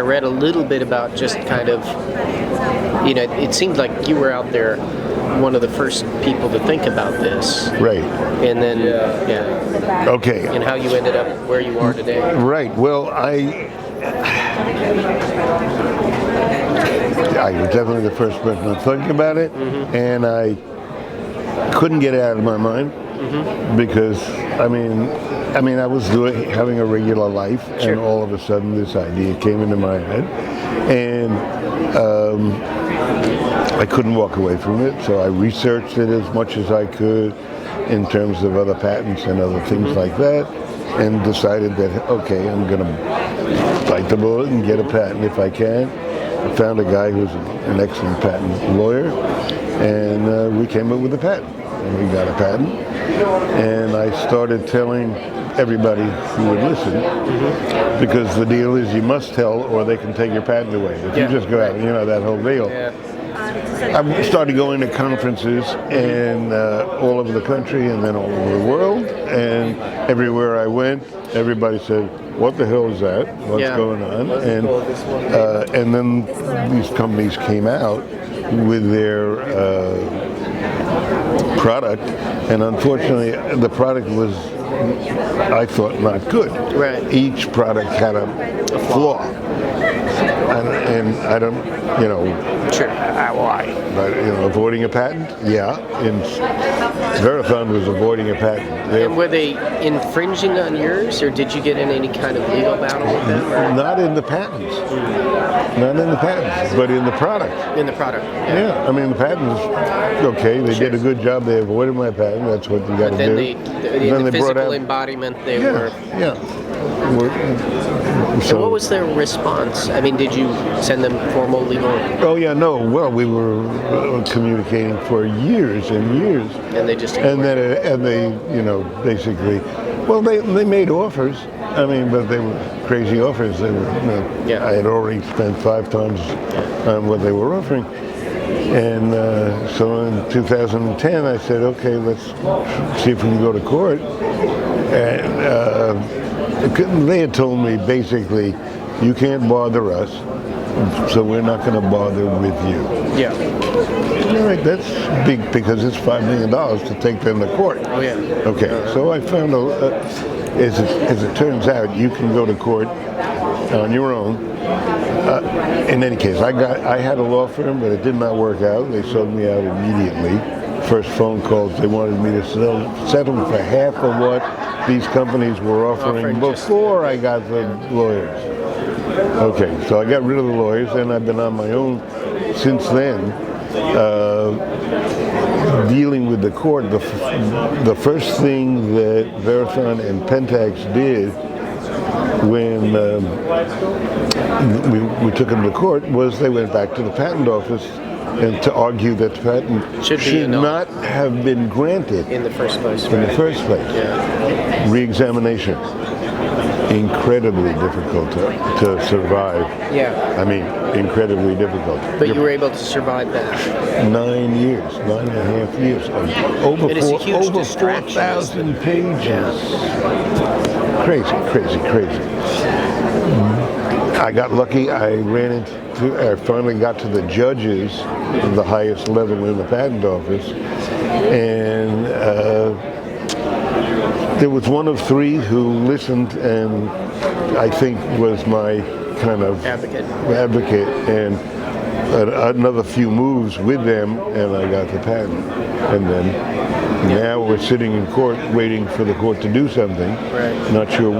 I read a little bit about just kind of, it seemed like you were out there one of the first people to think about this. Right. And then, yeah. Okay. And how you ended up where you are today. Right. Well, I was definitely the first person to think about it, and I couldn't get it out of my mind because, I was having a regular life, Sure. and all of a sudden this idea came into my head, and I couldn't walk away from it, so I researched it as much as I could in terms of other patents and other things like that, and decided that, okay, I'm going to bite the bullet and get a patent if I can. I found a guy who's an excellent patent lawyer, and we came up with a patent. And we got a patent, and I started telling everybody who would listen, because the deal is you must tell or they can take your patent away. If you just go out, that whole deal. Yeah. I started going to conferences and all over the country and then all over the world, and everywhere I went, everybody said, "What the hell is that? What's going on?" And then these companies came out with their product, and unfortunately, the product was, I thought, not good. Right. Each product had a flaw, and I don't, Sure. why? But avoiding a patent, and Verathon was avoiding a patent. And were they infringing on yours, or did you get in any kind of legal battle with them? Or? Not in the patents. Not in the patents, but in the product. In the product. Yeah, the patents, okay, they did a good job. They avoided my patent. That's what you got to do. Then the physical embodiment, they were. Yeah. So what was their response? Did you send them formal legal? Oh yeah, no. Well, we were communicating for years and years. And they just. And they, basically, well, they made offers. But they were crazy offers. They were, I had already spent 5 times on what they were offering. And so in 2010, I said, okay, let's see if we can go to court. And they had told me, basically, you can't bother us, so we're not going to bother with you. Yeah. All right, that's big, because it's $5 million to take them to court. Oh, yeah. Okay, so I found as it turns out, you can go to court on your own. In any case, I had a law firm, but it did not work out. They sold me out immediately. First phone calls, they wanted me to settle for half of what these companies were offering before I got the lawyers. Okay, so I got rid of the lawyers, and I've been on my own since then. Dealing with the court, the first thing that Verathon and Pentax did when we took them to court was they went back to the patent office and to argue that the patent should not have been granted in the first place. In the first place. Yeah. Re-examination. Incredibly difficult to survive. Yeah. Incredibly difficult. But you were able to survive that. 9 years, 9.5 years. Over 4,000 pages. Yeah. Crazy. I got lucky. I finally got to the judges, the highest level in the patent office, and there was one of 3 who listened, and I think was my kind of advocate, and another few moves with them, and I got the patent. And then now we're sitting in court waiting for the court to do something. Right. Not sure what.